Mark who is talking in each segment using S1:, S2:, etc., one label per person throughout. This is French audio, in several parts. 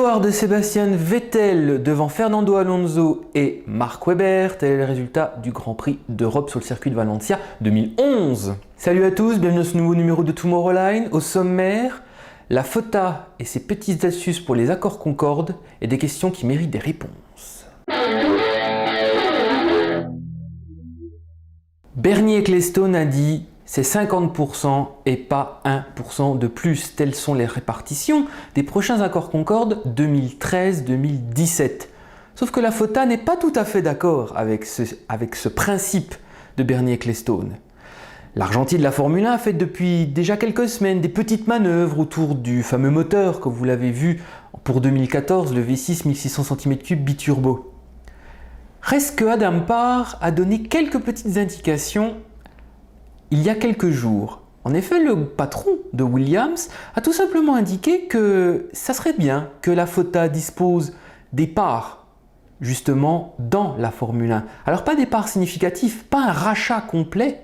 S1: Victoire de Sébastien Vettel devant Fernando Alonso et Mark Webber, tel est le résultat du Grand Prix d'Europe sur le circuit de Valencia 2011. Salut à tous, bienvenue dans ce nouveau numéro de Tomorrowline. Au sommaire, la FOTA et ses petites astuces pour les accords Concorde et des questions qui méritent des réponses. Bernie Ecclestone a dit c'est 50% et pas 1% de plus. Telles sont les répartitions des prochains accords Concorde 2013-2017. Sauf que la FOTA n'est pas tout à fait d'accord avec ce principe de Bernie Ecclestone. L'Argentie de la Formule 1 a fait depuis déjà quelques semaines des petites manœuvres autour du fameux moteur, comme vous l'avez vu pour 2014, le V6 1600 cm3 biturbo. Reste que Adam Parr a donné quelques petites indications il y a quelques jours. En effet, le patron de Williams a tout simplement indiqué que ça serait bien que la FOTA dispose des parts justement dans la Formule 1. Alors pas des parts significatives, pas un rachat complet,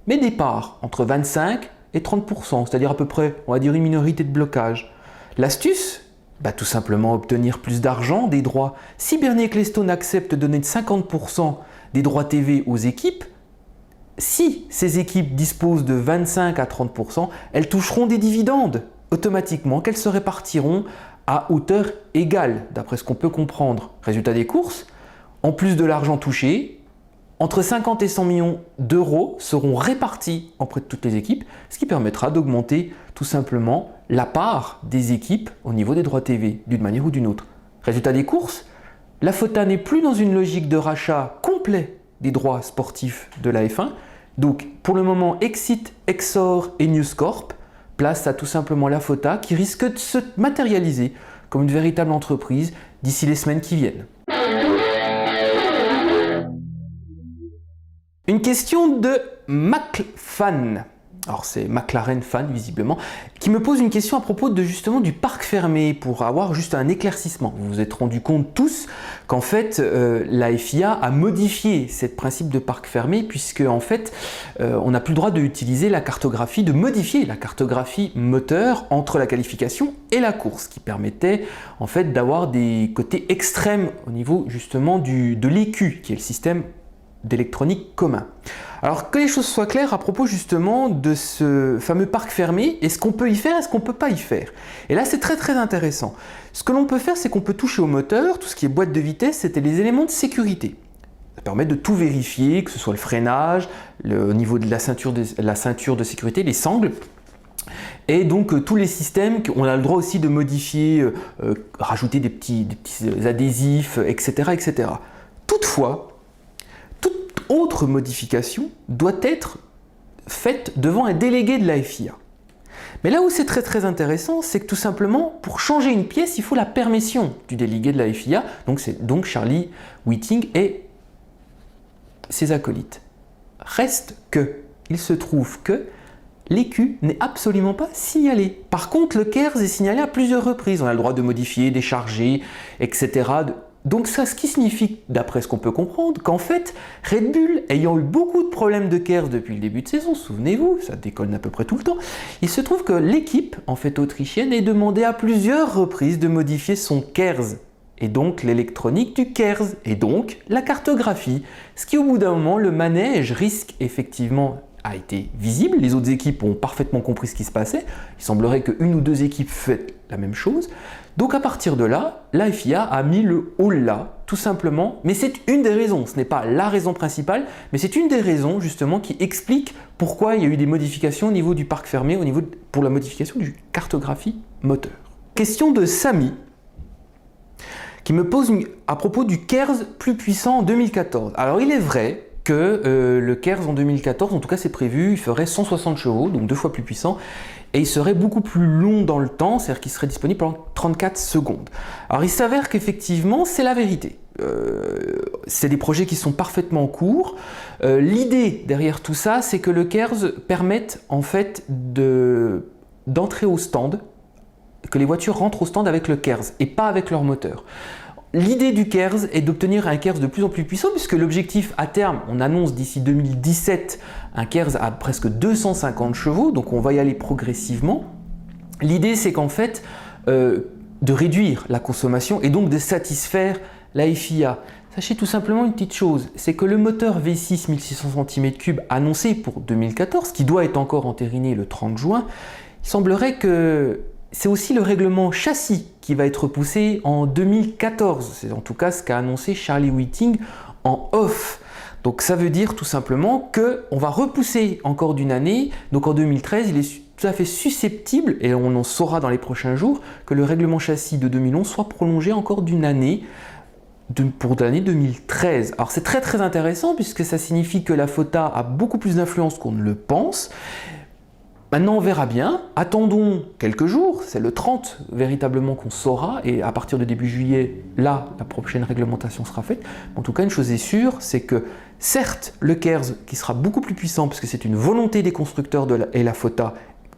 S1: mais des parts entre 25 et 30%, c'est-à-dire à peu près, on va dire, une minorité de blocage. L'astuce, tout simplement obtenir plus d'argent, des droits. Si Bernie Ecclestone accepte de donner 50% des droits TV aux équipes, si ces équipes disposent de 25 à 30%, elles toucheront des dividendes automatiquement qu'elles se répartiront à hauteur égale, d'après ce qu'on peut comprendre. Résultat des courses, en plus de l'argent touché, entre 50 et 100 millions d'euros seront répartis auprès de toutes les équipes, ce qui permettra d'augmenter tout simplement la part des équipes au niveau des droits TV, d'une manière ou d'une autre. Résultat des courses, la FOTA n'est plus dans une logique de rachat complet des droits sportifs de la F1. Donc pour le moment, Exit, Exor et News Corp place à tout simplement la FOTA qui risque de se matérialiser comme une véritable entreprise d'ici les semaines qui viennent. Une question de McFan. Alors c'est McLaren fan visiblement, qui me pose une question à propos de justement du parc fermé pour avoir juste un éclaircissement. Vous vous êtes rendu compte tous qu'en fait la FIA a modifié ce principe de parc fermé puisque en fait on n'a plus le droit d'utiliser la cartographie, de modifier la cartographie moteur entre la qualification et la course, qui permettait en fait d'avoir des côtés extrêmes au niveau justement de l'EQ, qui est le système d'électronique commun. Alors que les choses soient claires à propos justement de ce fameux parc fermé, est-ce qu'on peut y faire, est-ce qu'on ne peut pas y faire? Et là c'est très intéressant. Ce que l'on peut faire, c'est qu'on peut toucher au moteur, tout ce qui est boîte de vitesse, c'était les éléments de sécurité. Ça permet de tout vérifier, que ce soit le freinage, au niveau de la ceinture de sécurité, les sangles. Et donc tous les systèmes, on a le droit aussi de modifier, rajouter des petits adhésifs, etc. etc. Toutefois, autre modification doit être faite devant un délégué de la FIA. Mais là où c'est très intéressant, c'est que tout simplement, pour changer une pièce, il faut la permission du délégué de la FIA, donc c'est donc Charlie Whiting et ses acolytes. Reste que, il se trouve que l'EQ n'est absolument pas signalé. Par contre, le KERS est signalé à plusieurs reprises. On a le droit de modifier, décharger, etc. Donc ça, ce qui signifie, d'après ce qu'on peut comprendre, qu'en fait, Red Bull, ayant eu beaucoup de problèmes de KERS depuis le début de saison, souvenez-vous, ça déconne à peu près tout le temps, il se trouve que l'équipe, en fait autrichienne, est demandée à plusieurs reprises de modifier son KERS, et donc l'électronique du KERS, et donc la cartographie, ce qui au bout d'un moment, le manège risque effectivement a été visible, les autres équipes ont parfaitement compris ce qui se passait, il semblerait qu'une ou deux équipes fassent la même chose, donc à partir de là, la FIA a mis le holà, tout simplement, mais c'est une des raisons, ce n'est pas la raison principale, mais c'est une des raisons justement qui explique pourquoi il y a eu des modifications au niveau du parc fermé, pour la modification du cartographie moteur. Question de Samy, qui me pose à propos du KERS plus puissant en 2014. Alors il est vrai que le KERS en 2014, en tout cas c'est prévu, il ferait 160 chevaux, donc 2 fois plus puissant, et il serait beaucoup plus long dans le temps, c'est-à-dire qu'il serait disponible pendant 34 secondes. Alors il s'avère qu'effectivement c'est la vérité. C'est des projets qui sont parfaitement en cours. L'idée derrière tout ça, c'est que le KERS permette en fait d'entrer au stand, que les voitures rentrent au stand avec le KERS et pas avec leur moteur. L'idée du KERS est d'obtenir un KERS de plus en plus puissant puisque l'objectif à terme, on annonce d'ici 2017 un KERS à presque 250 chevaux, donc on va y aller progressivement. L'idée c'est qu'en fait, de réduire la consommation et donc de satisfaire la FIA. Sachez tout simplement une petite chose, c'est que le moteur V6 1600 cm3 annoncé pour 2014, qui doit être encore entériné le 30 juin, il semblerait que c'est aussi le règlement châssis qui va être repoussé en 2014. C'est en tout cas ce qu'a annoncé Charlie Whiting en off. Donc ça veut dire tout simplement qu'on va repousser encore d'une année. Donc en 2013, il est tout à fait susceptible, et on en saura dans les prochains jours, que le règlement châssis de 2011 soit prolongé encore d'une année pour l'année 2013. Alors c'est très intéressant puisque ça signifie que la FOTA a beaucoup plus d'influence qu'on ne le pense. Maintenant on verra bien, attendons quelques jours, c'est le 30 véritablement qu'on saura, et à partir de début juillet, là, la prochaine réglementation sera faite. En tout cas, une chose est sûre, c'est que certes, le KERS, qui sera beaucoup plus puissant, parce que c'est une volonté des constructeurs et la FOTA,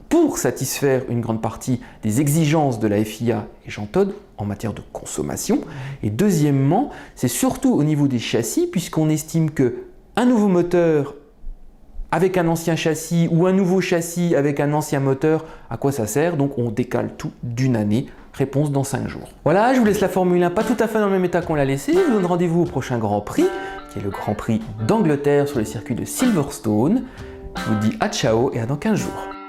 S1: pour satisfaire une grande partie des exigences de la FIA et Jean Todt en matière de consommation. Et deuxièmement, c'est surtout au niveau des châssis, puisqu'on estime qu'un nouveau moteur avec un ancien châssis ou un nouveau châssis avec un ancien moteur, à quoi ça sert? Donc on décale tout d'une année. Réponse dans 5 jours. Voilà, je vous laisse la Formule 1 pas tout à fait dans le même état qu'on l'a laissé. Je vous donne rendez-vous au prochain Grand Prix, qui est le Grand Prix d'Angleterre sur le circuit de Silverstone. Je vous dis à ciao et à dans 15 jours.